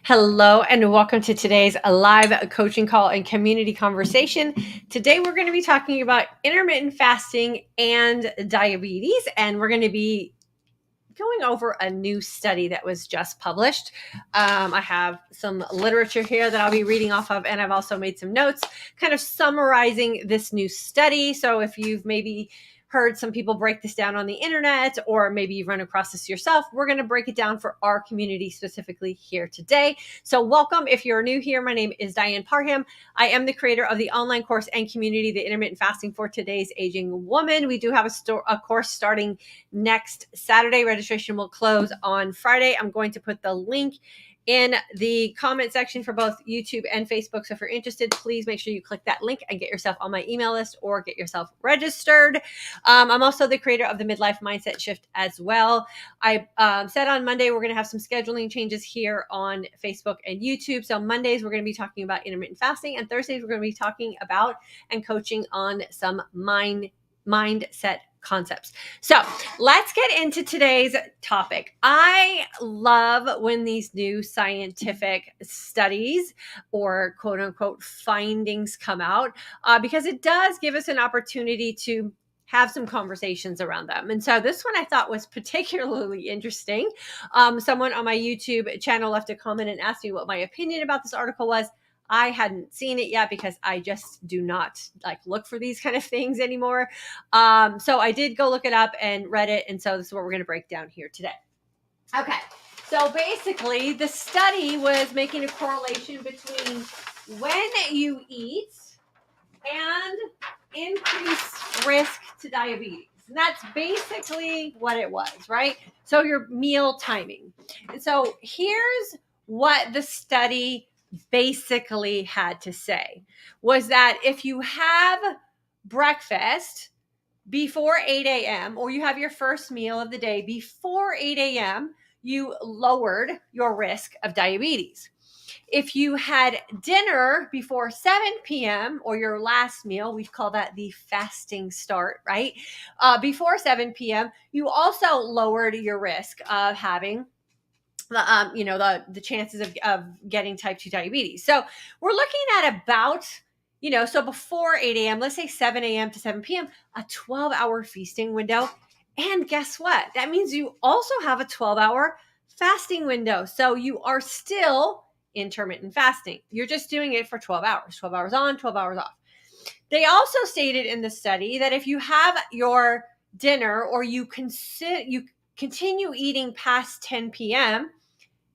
Hello and welcome to today's live coaching call and community conversation. Today we're going to be talking about intermittent fasting and diabetes, and we're going to be going over a new study that was just published. I have some literature here that I'll be reading off of, and I've also made some notes kind of summarizing this new study. So if you've maybe heard some people break this down on the internet, or maybe you've run across this yourself, we're going to break it down for our community specifically here today. So welcome. If you're new here, my name is Diane Parham. I am the creator of the online course and community, the Intermittent Fasting for Today's Aging Woman. We do have a course starting next Saturday. Registration will close on Friday. I'm going to put the link in the comment section for both YouTube and Facebook. So if you're interested, please make sure you click that link and get yourself on my email list or get yourself registered. I'm also the creator of the Midlife Mindset Shift as well. I said on Monday, we're going to have some scheduling changes here on Facebook and YouTube. So Mondays, we're going to be talking about intermittent fasting, and Thursdays, we're going to be talking about and coaching on some mindset concepts. So let's get into today's topic. I love when these new scientific studies or quote unquote findings come out because it does give us an opportunity to have some conversations around them. And so this one I thought was particularly interesting. Someone on my YouTube channel left a comment and asked me what my opinion about this article was. I hadn't seen it yet because I just do not look for these kind of things anymore. So I did go look it up and read it. And so this is what we're going to break down here today. Okay. So basically the study was making a correlation between when you eat and increased risk to diabetes. And that's basically what it was, right? So your meal timing. And so here's what the study basically had to say was that if you have breakfast before 8 a.m. or you have your first meal of the day before 8 a.m., you lowered your risk of diabetes. If you had dinner before 7 p.m. or your last meal, we call that the fasting start, right? Before 7 p.m., you also lowered your risk of having the chances of getting type 2 diabetes. So we're looking at about, so before 8 a.m., let's say 7 a.m. to 7 p.m., a 12-hour feasting window. And guess what? That means you also have a 12-hour fasting window. So you are still intermittent fasting. You're just doing it for 12 hours on, 12 hours off. They also stated in the study that if you have your dinner or you continue eating past 10 p.m.,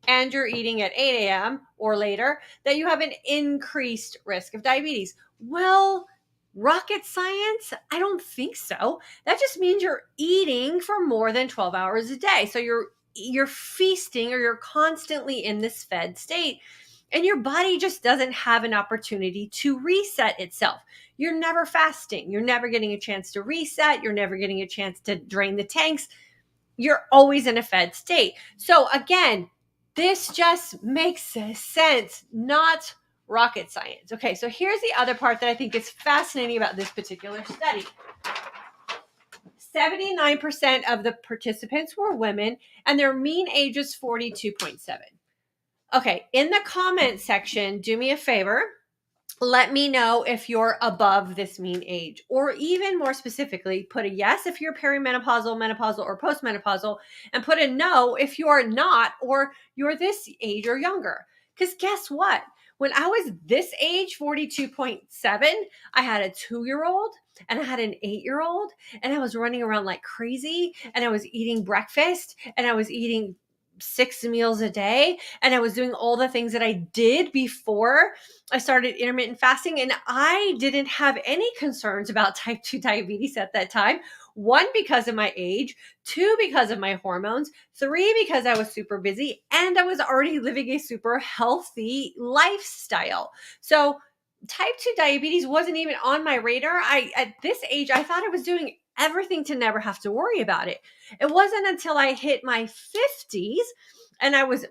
and you're eating at 8 a.m. or later, that you have an increased risk of diabetes. Well, rocket science? I don't think so. That just means you're eating for more than 12 hours a day. So you're feasting, or you're constantly in this fed state, and your body just doesn't have an opportunity to reset itself. You're never fasting. You're never getting a chance to reset. You're never getting a chance to drain the tanks. You're always in a fed state. So again, this just makes sense, not rocket science. Okay, so here's the other part that I think is fascinating about this particular study. 79% of the participants were women, and their mean age is 42.7. Okay, in the comment section, do me a favor. Let me know if you're above this mean age, or even more specifically, put a yes if you're perimenopausal, menopausal, or postmenopausal, and put a no if you're not, or you're this age or younger. Because guess what? When I was this age, 42.7, I had a 2-year-old and I had an 8-year-old, and I was running around like crazy, and I was eating breakfast, and I was eating 6 meals a day, and I was doing all the things that I did before I started intermittent fasting, and I didn't have any concerns about type 2 diabetes at that time. 1, because of my age, 2, because of my hormones, 3, because I was super busy, and I was already living a super healthy lifestyle. So type 2 diabetes wasn't even on my radar. At this age, I thought I was doing everything to never have to worry about it. It wasn't until I hit my 50s and I was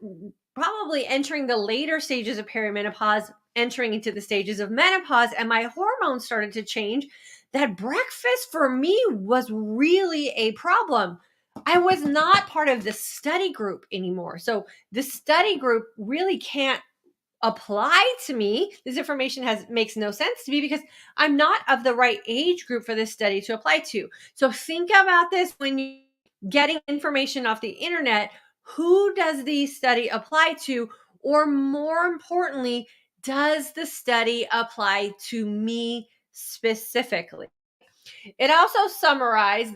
probably entering the later stages of perimenopause, entering into the stages of menopause, and my hormones started to change, that breakfast for me was really a problem. I was not part of the study group anymore. So the study group really can't apply to me. This information makes no sense to me because I'm not of the right age group for this study to apply to. So think about this when you're getting information off the internet. Who does the study apply to? Or more importantly, does the study apply to me specifically? It also summarized.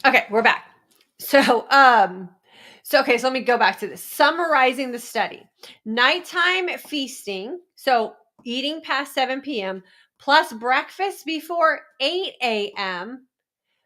Okay, we're back. So let me go back to this. Summarizing the study. Nighttime feasting, so eating past 7 p.m. plus breakfast before 8 a.m.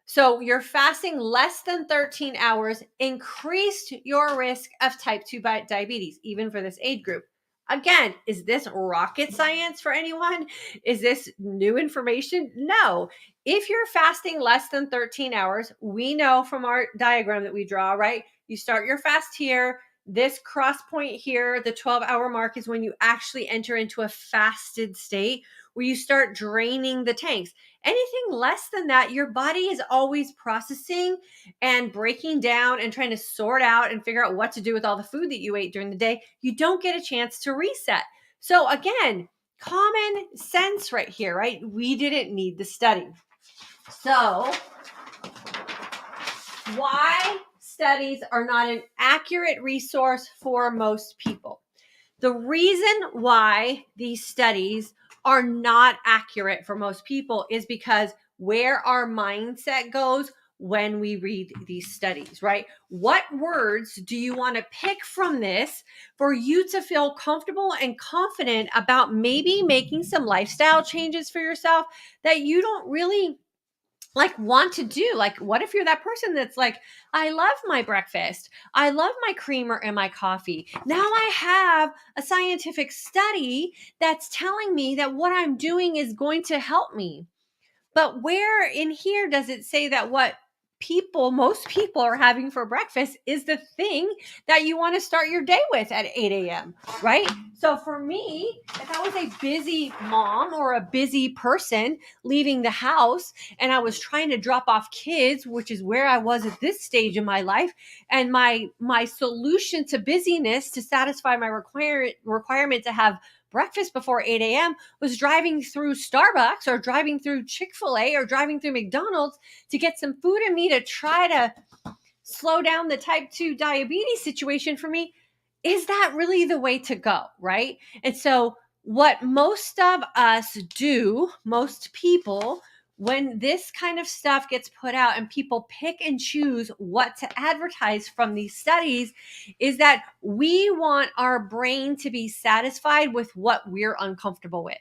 So you're fasting less than 13 hours increased your risk of type 2 diabetes, even for this age group. Again, is this rocket science for anyone? Is this new information? No. If you're fasting less than 13 hours, we know from our diagram that we draw, right? You start your fast here. This cross point here, the 12-hour mark, is when you actually enter into a fasted state where you start draining the tanks. Anything less than that, your body is always processing and breaking down and trying to sort out and figure out what to do with all the food that you ate during the day. You don't get a chance to reset. So again, common sense right here, right? We didn't need the study. So why studies are not an accurate resource for most people? The reason why these studies are not accurate for most people is because where our mindset goes when we read these studies, right? What words do you want to pick from this for you to feel comfortable and confident about maybe making some lifestyle changes for yourself that you don't really want to do? Like, what if you're that person that's like, I love my breakfast, I love my creamer and my coffee, now I have a scientific study that's telling me that what I'm doing is going to help me. But where in here does it say that what most people are having for breakfast is the thing that you want to start your day with at 8 a.m., right? So for me, if I was a busy mom or a busy person leaving the house and I was trying to drop off kids, which is where I was at this stage in my life, and my solution to busyness to satisfy my requirement to have breakfast before 8 a.m. was driving through Starbucks or driving through Chick-fil-A or driving through McDonald's to get some food in me to try to slow down the type 2 diabetes situation for me. Is that really the way to go, right? And so what most of us do, most people, when this kind of stuff gets put out and people pick and choose what to advertise from these studies, is that we want our brain to be satisfied with what we're uncomfortable with.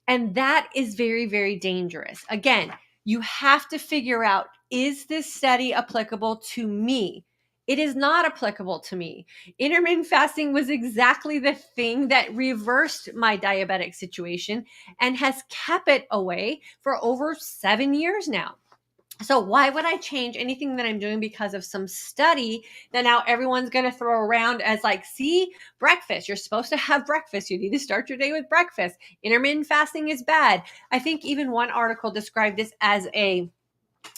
And that is very, very dangerous. Again, you have to figure out, is this study applicable to me? It is not applicable to me. Intermittent fasting was exactly the thing that reversed my diabetic situation and has kept it away for over 7 years now. So why would I change anything that I'm doing because of some study that now everyone's going to throw around as like, see, breakfast, you're supposed to have breakfast. You need to start your day with breakfast. Intermittent fasting is bad. I think even one article described this as a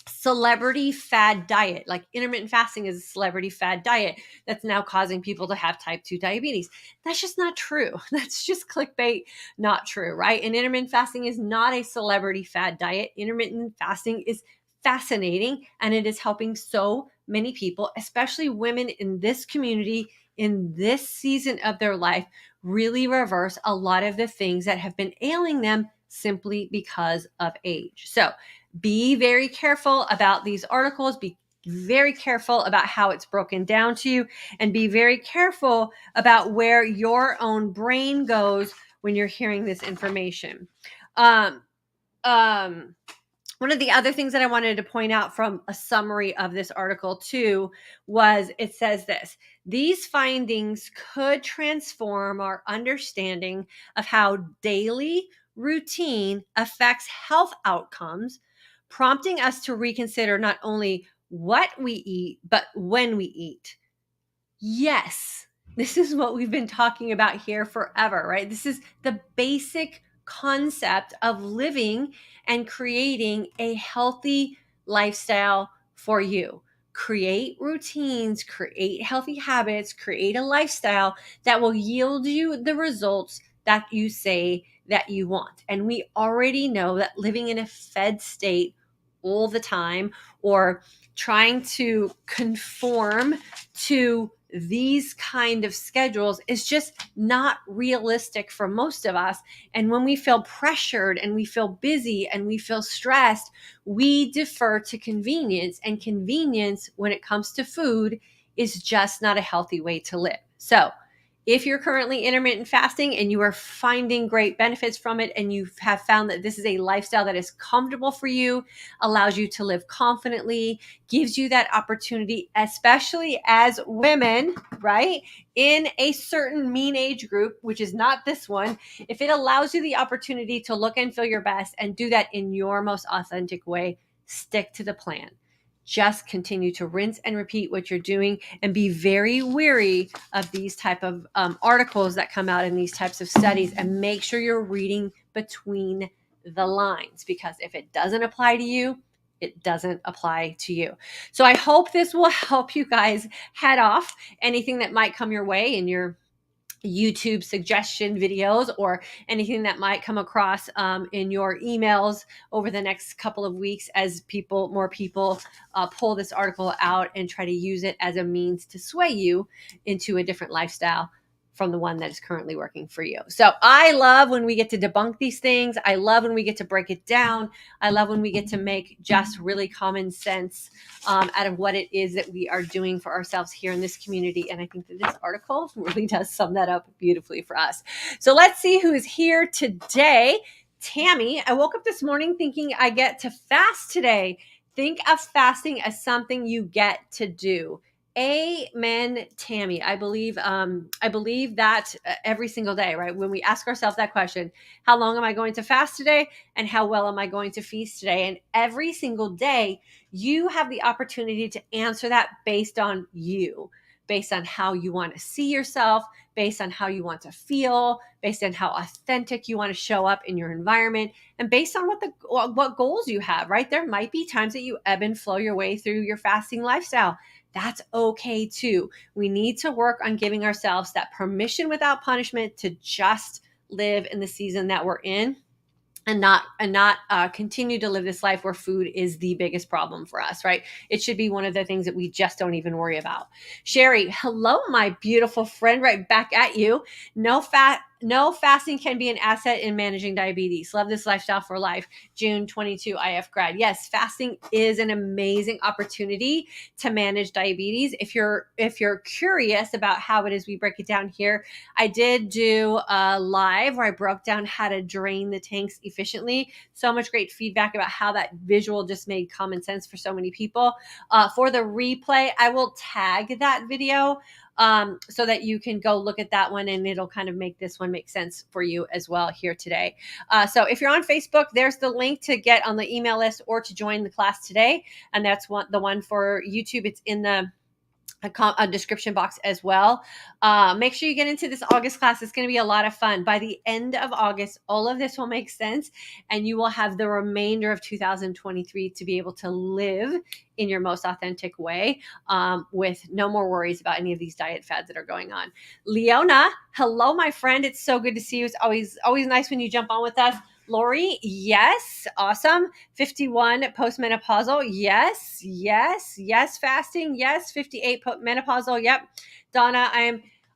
celebrity fad diet. Like, intermittent fasting is a celebrity fad diet that's now causing people to have type 2 diabetes. That's just not true. That's just clickbait, not true, right? And intermittent fasting is not a celebrity fad diet. Intermittent fasting is fascinating, and it is helping so many people, especially women in this community, in this season of their life, really reverse a lot of the things that have been ailing them simply because of age. So be very careful about these articles. Be very careful about how it's broken down to you, and be very careful about where your own brain goes when you're hearing this information. One of the other things that I wanted to point out from a summary of this article too was it says this: these findings could transform our understanding of how daily routine affects health outcomes, prompting us to reconsider not only what we eat, but when we eat. Yes, this is what we've been talking about here forever, right? This is the basic concept of living and creating a healthy lifestyle for you. Create routines, create healthy habits, create a lifestyle that will yield you the results that you say that you want. And we already know that living in a fed state all the time, or trying to conform to these kind of schedules, is just not realistic for most of us. And when we feel pressured and we feel busy and we feel stressed, we defer to convenience, and convenience when it comes to food is just not a healthy way to live. So if you're currently intermittent fasting and you are finding great benefits from it, and you have found that this is a lifestyle that is comfortable for you, allows you to live confidently, gives you that opportunity, especially as women, right, in a certain mean age group, which is not this one, if it allows you the opportunity to look and feel your best and do that in your most authentic way, stick to the plan. Just continue to rinse and repeat what you're doing, and be very wary of these type of articles that come out in these types of studies, and make sure you're reading between the lines, because if it doesn't apply to you, it doesn't apply to you. So I hope this will help you guys head off anything that might come your way in your YouTube suggestion videos, or anything that might come across in your emails over the next couple of weeks, as more people pull this article out and try to use it as a means to sway you into a different lifestyle from the one that is currently working for you. So I love when we get to debunk these things. I love when we get to break it down. I love when we get to make just really common sense out of what it is that we are doing for ourselves here in this community. And I think that this article really does sum that up beautifully for us. So let's see who is here today. Tammy, I woke up this morning thinking I get to fast today. Think of fasting as something you get to do. Amen, Tammy. I believe that every single day, right? When we ask ourselves that question, how long am I going to fast today? And how well am I going to feast today? And every single day, you have the opportunity to answer that based on you, based on how you want to see yourself, based on how you want to feel, based on how authentic you want to show up in your environment, and based on what goals you have, right? There might be times that you ebb and flow your way through your fasting lifestyle. That's okay too. We need to work on giving ourselves that permission without punishment to just live in the season that we're in, and not continue to live this life where food is the biggest problem for us, right? It should be one of the things that we just don't even worry about. Sherry, hello, my beautiful friend, right back at you. No fasting can be an asset in managing diabetes. Love this lifestyle for life. June 22 IF grad. Yes, fasting is an amazing opportunity to manage diabetes. If you're curious about how it is we break it down here, I did do a live where I broke down how to drain the tanks efficiently. So much great feedback about how that visual just made common sense for so many people. For the replay, I will tag that video so that you can go look at that one, and it'll kind of make this one make sense for you as well here today. So if you're on Facebook, there's the link to get on the email list or to join the class today. And that's the one for YouTube. It's in the a description box as well. Make sure you get into this August class. It's going to be a lot of fun. By the end of August, all of this will make sense, and you will have the remainder of 2023 to be able to live in your most authentic way, with no more worries about any of these diet fads that are going on. Leona, hello, my friend. It's so good to see you. It's always nice when you jump on with us. Lori, yes, awesome. 51 postmenopausal, yes, fasting, yes. 58 menopausal, yep. Donna,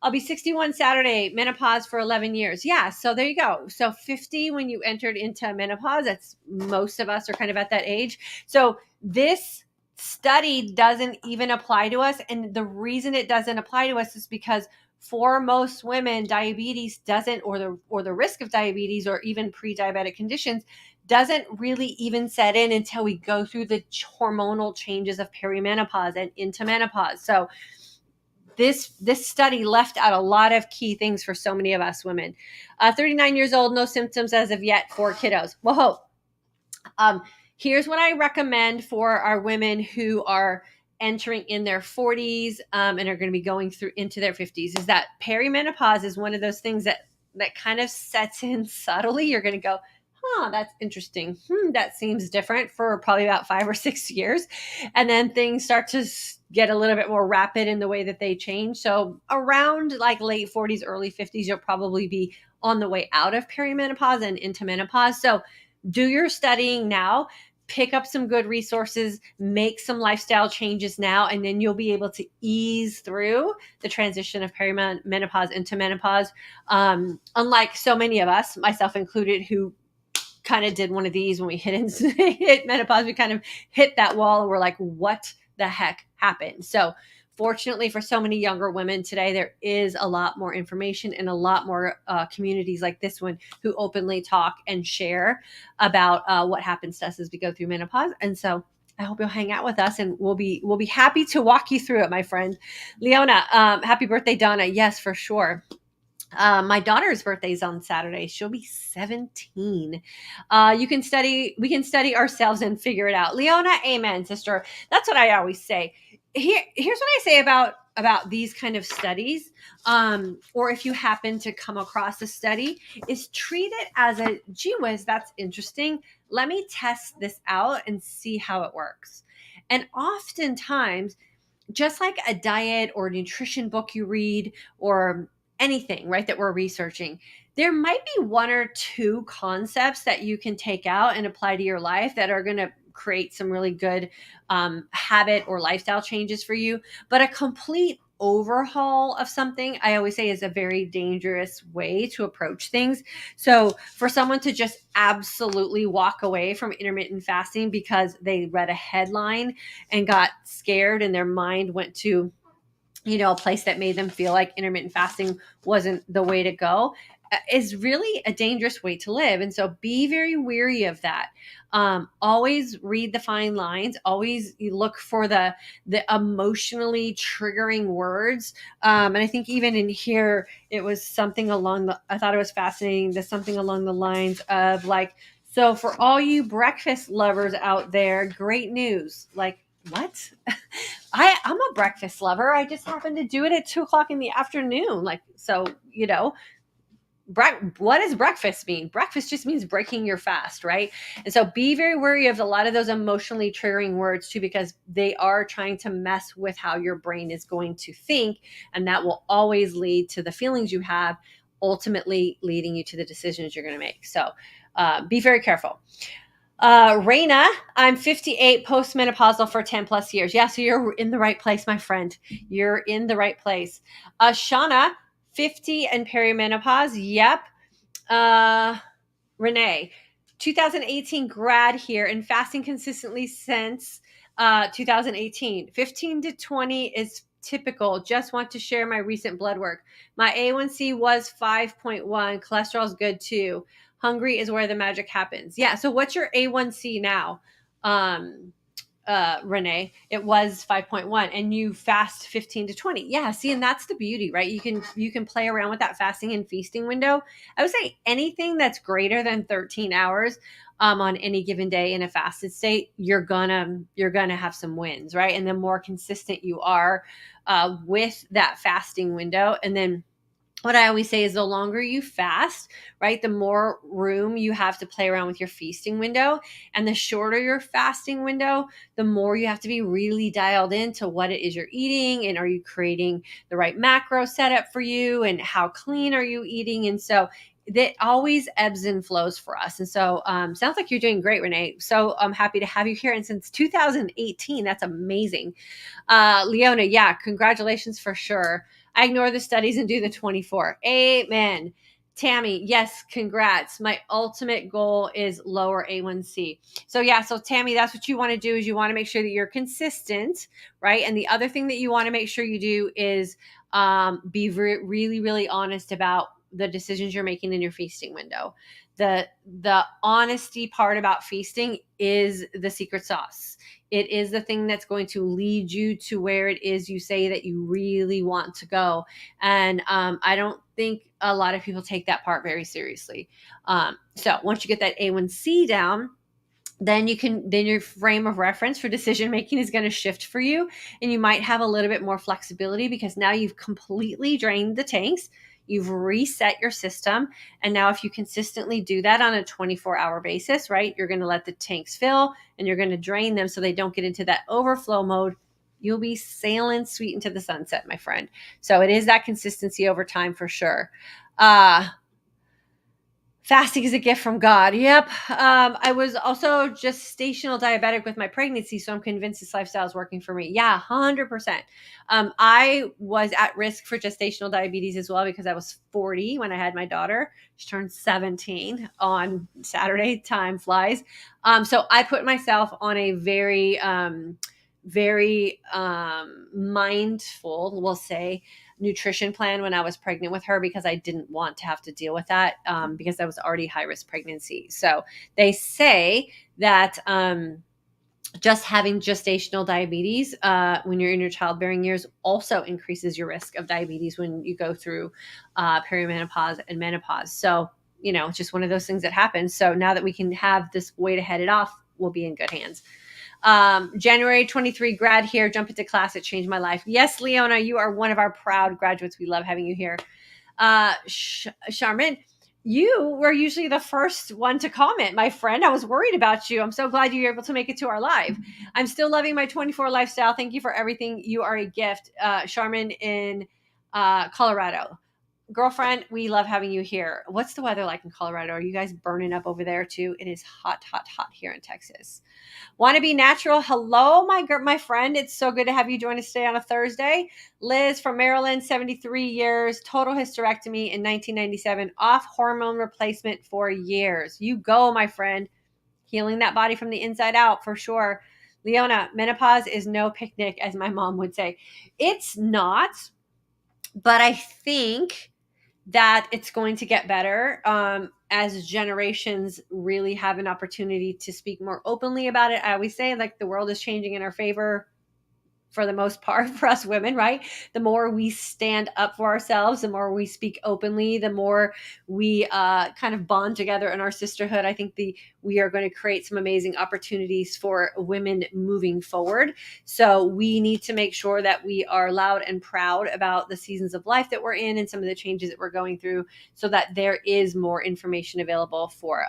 I'll be 61 Saturday, menopause for 11 years. Yeah, so there you go. So 50 when you entered into menopause. That's most of us are kind of at that age. So this study doesn't even apply to us, and the reason it doesn't apply to us is because for most women, diabetes doesn't, or the risk of diabetes or even pre-diabetic conditions doesn't really even set in until we go through the hormonal changes of perimenopause and into menopause. So this study left out a lot of key things for so many of us women. 39 years old, no symptoms as of yet, 4 kiddos. Whoa. Here's what I recommend for our women who are entering in their 40s and are going to be going through into their 50s, is that perimenopause is one of those things that kind of sets in subtly. You're going to go, that's interesting. That seems different for probably about 5 or 6 years. And then things start to get a little bit more rapid in the way that they change. So around like late 40s, early 50s, you'll probably be on the way out of perimenopause and into menopause. So do your studying now, pick up some good resources, make some lifestyle changes now, and then you'll be able to ease through the transition of perimenopause into menopause. Unlike so many of us, myself included, who kind of did one of these when we hit menopause, we kind of hit that wall and we're like, what the heck happened? So fortunately for so many younger women today, there is a lot more information and a lot more communities like this one who openly talk and share about what happens to us as we go through menopause. And so I hope you'll hang out with us, and we'll be happy to walk you through it, my friend. Leona, happy birthday, Donna. Yes, for sure. My daughter's birthday is on Saturday. She'll be 17. We can study ourselves and figure it out. Leona, amen, sister. That's what I always say. Here's what I say about these kind of studies, or if you happen to come across a study, is treat it as a, gee whiz, that's interesting. Let me test this out and see how it works. And oftentimes, just like a diet or nutrition book you read, or anything, right, that we're researching, there might be 1 or 2 concepts that you can take out and apply to your life that are going to create some really good habit or lifestyle changes for you. But a complete overhaul of something, I always say, is a very dangerous way to approach things. So for someone to just absolutely walk away from intermittent fasting because they read a headline and got scared and their mind went to, a place that made them feel like intermittent fasting wasn't the way to go, is really a dangerous way to live. And so be very wary of that. Always read the fine lines. Always look for the emotionally triggering words. And I think even in here, it was something I thought it was fascinating. There's something along the lines of like, so for all you breakfast lovers out there, great news. Like, what? I'm a breakfast lover. I just happen to do it at 2:00 in the afternoon. Like, so, what does breakfast mean? Breakfast just means breaking your fast, right? And so be very wary of a lot of those emotionally triggering words too, because they are trying to mess with how your brain is going to think. And that will always lead to the feelings you have, ultimately leading you to the decisions you're going to make. So be very careful. Raina, I'm 58, postmenopausal for 10 plus years. Yeah, so you're in the right place, my friend. You're in the right place. Shauna, 50 and perimenopause. Yep. Renee, 2018 grad here and fasting consistently since 2018. 15 to 20 is typical. Just want to share my recent blood work. My A1C was 5.1. Cholesterol's good too. Hungry is where the magic happens. Yeah. So what's your A1C now? Renee, it was 5.1 and you fast 15 to 20. Yeah. See, and that's the beauty, right? You can play around with that fasting and feasting window. I would say anything that's greater than 13 hours on any given day in a fasted state, you're gonna have some wins, right? And the more consistent you are with that fasting window, and then what I always say is the longer you fast, right, the more room you have to play around with your feasting window. And the shorter your fasting window, the more you have to be really dialed into what it is you're eating, and are you creating the right macro setup for you, and how clean are you eating? And so that always ebbs and flows for us. And so sounds like you're doing great, Renee. So I'm happy to have you here. And since 2018, that's amazing. Leona, yeah, congratulations for sure. I ignore the studies and do the 24. Amen. Tammy, yes, congrats. My ultimate goal is lower A1C. So yeah, so Tammy, that's what you want to do, is you want to make sure that you're consistent, right? And the other thing that you want to make sure you do is be really, really honest about the decisions you're making in your feasting window. the honesty part about feasting is the secret sauce. It is the thing that's going to lead you to where it is you say that you really want to go. And I don't think a lot of people take that part very seriously. So once you get that A1C down, then your frame of reference for decision making is going to shift for you, and you might have a little bit more flexibility because now you've completely drained the tanks, you've reset your system, and now if you consistently do that on a 24-hour basis, right, you're going to let the tanks fill and you're going to drain them so they don't get into that overflow mode. You'll be sailing sweet into the sunset, my friend. So it is that consistency over time for sure. Fasting is a gift from God. Yep. I was also gestational diabetic with my pregnancy, so I'm convinced this lifestyle is working for me. Yeah, 100%. I was at risk for gestational diabetes as well because I was 40 when I had my daughter. She turned 17 on Saturday. Time flies. So I put myself on a very mindful, we'll say, nutrition plan when I was pregnant with her because I didn't want to have to deal with that because I was already high risk pregnancy. So they say that just having gestational diabetes when you're in your childbearing years also increases your risk of diabetes when you go through perimenopause and menopause. So, it's just one of those things that happens. So now that we can have this way to head it off, we'll be in good hands. January 23 grad here, jump into class. It changed my life. Yes, Leona, you are one of our proud graduates. We love having you here. Charmin, you were usually the first one to comment, my friend. I was worried about you. I'm so glad you were able to make it to our live. I'm still loving my 24 lifestyle. Thank you for everything. You are a gift. Charmin in Colorado. Girlfriend, we love having you here. What's the weather like in Colorado? Are you guys burning up over there too? It is hot, hot, hot here in Texas. Want to be natural? Hello, my friend. It's so good to have you join us today on a Thursday. Liz from Maryland, 73 years, total hysterectomy in 1997, off hormone replacement for years. You go, my friend. Healing that body from the inside out for sure. Leona, menopause is no picnic, as my mom would say. It's not, but I think that it's going to get better as generations really have an opportunity to speak more openly about it. I always say, like, the world is changing in our favor for the most part for us women, right? The more we stand up for ourselves, the more we speak openly, the more we kind of bond together in our sisterhood. I think we are going to create some amazing opportunities for women moving forward. So we need to make sure that we are loud and proud about the seasons of life that we're in and some of the changes that we're going through so that there is more information available for,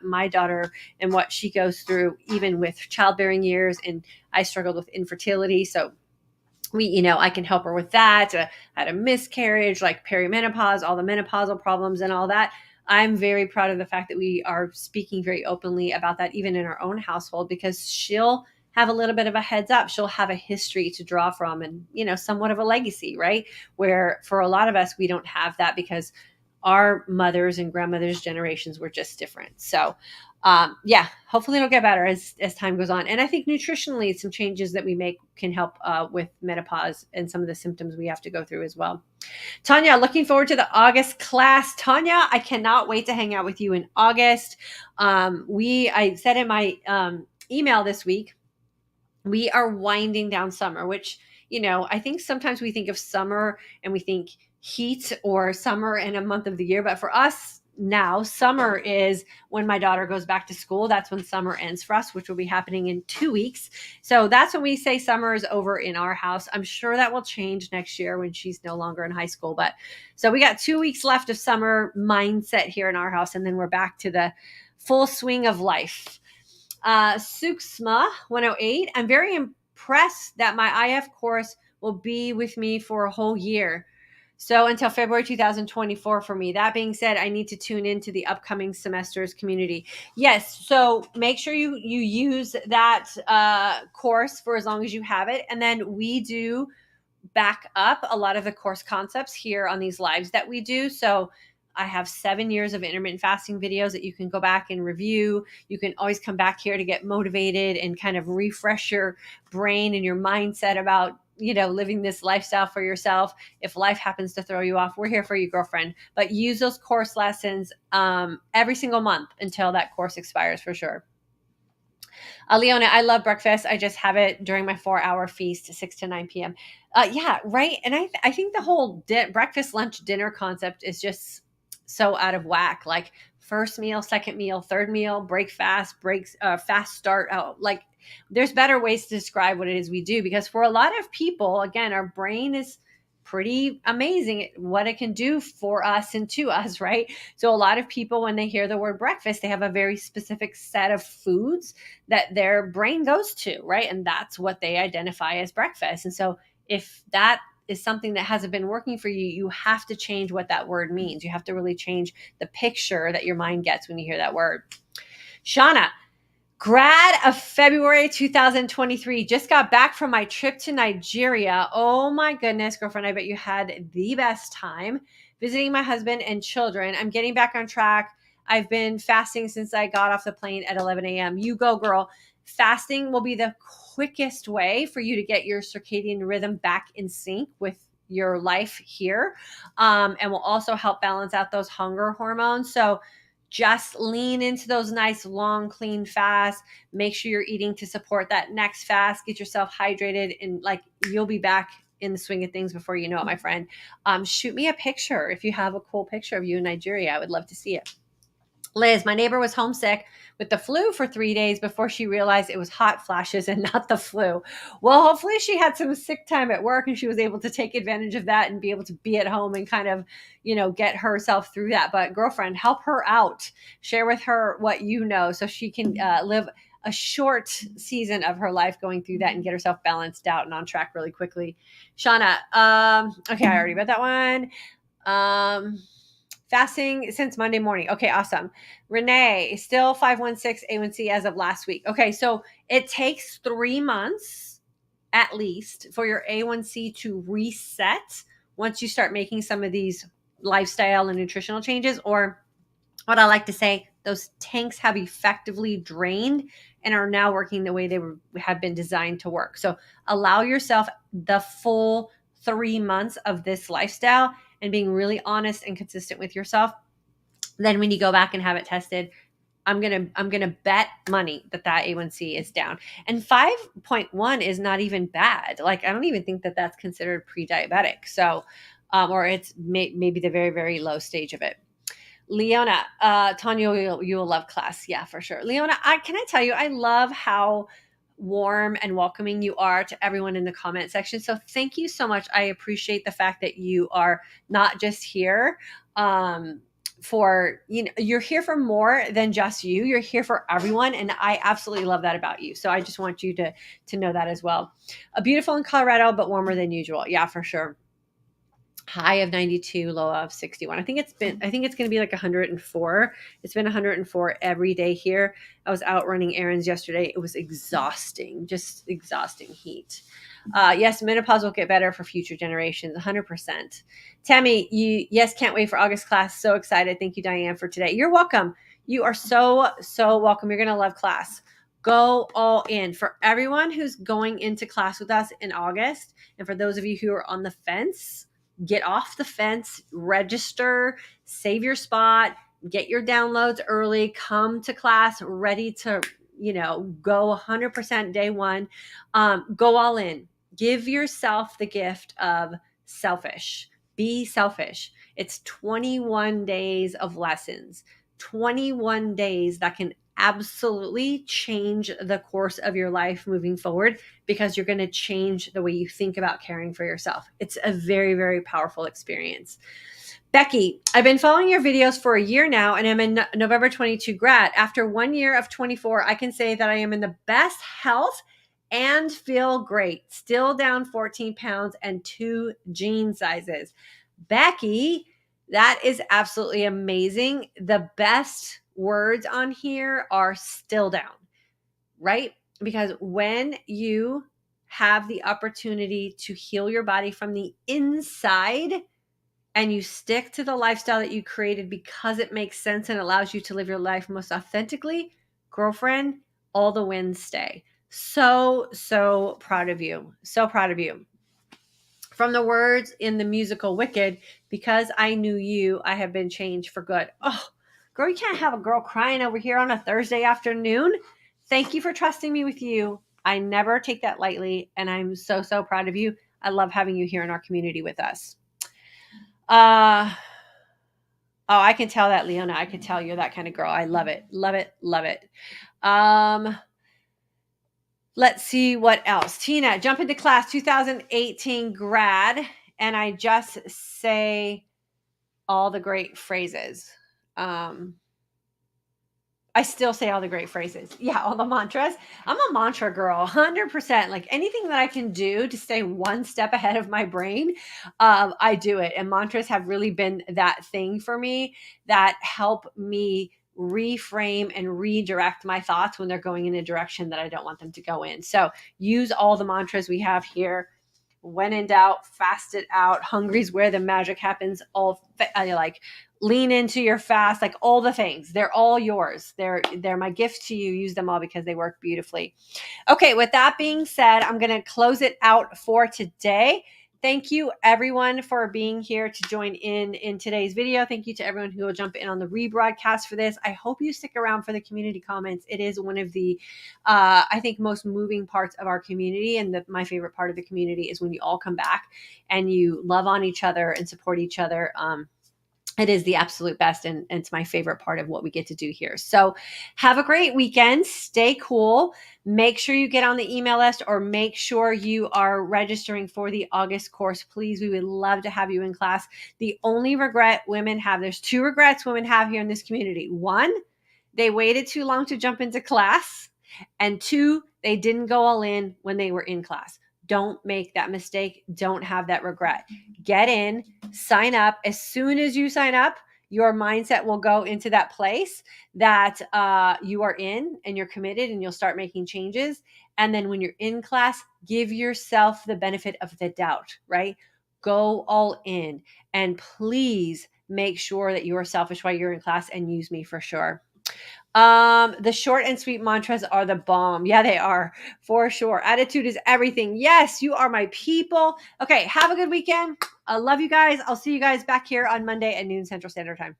my daughter and what she goes through, even with childbearing years, and I struggled with infertility. So I can help her with that. I had a miscarriage, like perimenopause, all the menopausal problems and all that. I'm very proud of the fact that we are speaking very openly about that, even in our own household, because she'll have a little bit of a heads up. She'll have a history to draw from and, somewhat of a legacy, right? Where for a lot of us, we don't have that because our mothers and grandmothers' generations were just different. So hopefully it'll get better as time goes on. And I think nutritionally, some changes that we make can help with menopause and some of the symptoms we have to go through as well. Tanya, looking forward to the August class. Tanya, I cannot wait to hang out with you in August. I said in my email this week, we are winding down summer, which, I think sometimes we think of summer and we think heat or summer in a month of the year. But for us now, summer is when my daughter goes back to school. That's when summer ends for us, which will be happening in 2 weeks. So that's when we say summer is over in our house. I'm sure that will change next year when she's no longer in high school. But so we got 2 weeks left of summer mindset here in our house. And then we're back to the full swing of life. Suksma 108. I'm very impressed that my IF course will be with me for a whole year. So until February 2024 for me. That being said, I need to tune into the upcoming semester's community. Yes. So make sure you use that course for as long as you have it. And then we do back up a lot of the course concepts here on these lives that we do. So I have 7 years of intermittent fasting videos that you can go back and review. You can always come back here to get motivated and kind of refresh your brain and your mindset about living this lifestyle for yourself. If life happens to throw you off, we're here for you, girlfriend. But use those course lessons every single month until that course expires for sure. Leona, I love breakfast. I just have it during my 4-hour feast, 6 to 9 p.m. Yeah, right. And I think the whole breakfast, lunch, dinner concept is just so out of whack. Like first meal, second meal, third meal, break fast, fast start out. Like there's better ways to describe what it is we do, because for a lot of people, again, our brain is pretty amazing at what it can do for us and to us, right? So a lot of people, when they hear the word breakfast, they have a very specific set of foods that their brain goes to, right? And that's what they identify as breakfast. And so if that is something that hasn't been working for you, you have to change what that word means. You have to really change the picture that your mind gets when you hear that word. Shauna, grad of February 2023, just got back from my trip to Nigeria. Oh my goodness, girlfriend, I bet you had the best time visiting my husband and children. I'm getting back on track. I've been fasting since I got off the plane at 11 a.m. You go, girl. Fasting will be the quickest way for you to get your circadian rhythm back in sync with your life here, and will also help balance out those hunger hormones. So just lean into those nice, long, clean fasts. Make sure you're eating to support that next fast. Get yourself hydrated, and like you'll be back in the swing of things before you know it, my friend. Shoot me a picture if you have a cool picture of you in Nigeria. I would love to see it. Liz, my neighbor was homesick with the flu for 3 days before she realized it was hot flashes and not the flu. Well, hopefully she had some sick time at work and she was able to take advantage of that and be able to be at home and kind of, get herself through that. But girlfriend, help her out. Share with her what you know so she can live a short season of her life going through that and get herself balanced out and on track really quickly. Shauna, okay, I already read that one. Fasting since Monday morning. Okay, awesome. Renee, still 516 A1C as of last week. Okay, so it takes 3 months at least for your A1C to reset once you start making some of these lifestyle and nutritional changes, or what I like to say, those tanks have effectively drained and are now working the way they have been designed to work. So allow yourself the full 3 months of this lifestyle and being really honest and consistent with yourself. Then when you go back and have it tested, I'm gonna bet money that A1C is down. And 5.1 is not even bad. Like I don't even think that that's considered pre-diabetic. So, or it's maybe the very, very low stage of it. Leona, Tanya, you will love class. Yeah, for sure. Leona, can I tell you, I love how warm and welcoming you are to everyone in the comment section. So thank you so much. I appreciate the fact that you are not just here for, you're here for more than just you. You're here for everyone. And I absolutely love that about you. So I just want you to know that as well. Beautiful in Colorado, but warmer than usual. Yeah, for sure. High of 92, low of 61. I think it's going to be like 104. It's been 104 every day here. I was out running errands yesterday. It was exhausting, just exhausting heat. Yes, menopause will get better for future generations, 100%. Tammy, yes, can't wait for August class. So excited. Thank you, Diane, for today. You're welcome. You are so, so welcome. You're going to love class. Go all in. For everyone who's going into class with us in August, and for those of you who are on the fence, get off the fence, register, save your spot, get your downloads early, come to class ready to, go 100% day one. Go all in. Give yourself the gift of selfish. Be selfish. It's 21 days of lessons, 21 days that can absolutely change the course of your life moving forward, because you're going to change the way you think about caring for yourself. It's a very, very powerful experience. Becky, I've been following your videos for a year now, and I'm a November 22 grad. After 1 year of 24, I can say that I am in the best health and feel great. Still down 14 pounds and 2 jean sizes. Becky, that is absolutely amazing. The best words on here are still down, right? Because when you have the opportunity to heal your body from the inside and you stick to the lifestyle that you created because it makes sense and allows you to live your life most authentically, girlfriend, all the wins stay. So, so proud of you. So proud of you. From the words in the musical Wicked, because I knew you, I have been changed for good. Oh, girl, you can't have a girl crying over here on a Thursday afternoon. Thank you for trusting me with you. I never take that lightly, and I'm so, so proud of you. I love having you here in our community with us. Oh, I can tell that, Leona. I can tell you're that kind of girl. I love it. Love it. Love it. Let's see what else. Tina, jump into class 2018 grad, and I just say all the great phrases. I still say all the great phrases. Yeah, all the mantras. I'm a mantra girl, 100%. Like anything that I can do to stay one step ahead of my brain, I do it. And mantras have really been that thing for me that help me reframe and redirect my thoughts when they're going in a direction that I don't want them to go in. So use all the mantras we have here. When in doubt, fast it out. Hungry's where the magic happens. All like lean into your fast, like all the things. They're all yours. They're my gift to you. Use them all because they work beautifully. Okay, with that being said, I'm going to close it out for today. Thank you everyone for being here to join in today's video. Thank you to everyone who will jump in on the rebroadcast for this. I hope you stick around for the community comments. It is one of the, I think, most moving parts of our community. And my favorite part of the community is when you all come back and you love on each other and support each other. It is the absolute best, and it's my favorite part of what we get to do here. So have a great weekend. Stay cool. Make sure you get on the email list, or make sure you are registering for the August course. Please, we would love to have you in class. The only regret women have, there's 2 regrets women have here in this community. 1, they waited too long to jump into class. And 2, they didn't go all in when they were in class. Don't make that mistake. Don't have that regret. Get in, sign up. As soon as you sign up, your mindset will go into that place that you are in, and you're committed, and you'll start making changes. And then when you're in class, give yourself the benefit of the doubt, right? Go all in, and please make sure that you are selfish while you're in class, and use me for sure. The short and sweet mantras are the bomb. Yeah, they are, for sure. Attitude is everything. Yes, you are my people. Okay, have a good weekend. I love you guys. I'll see you guys back here on Monday at noon Central Standard Time.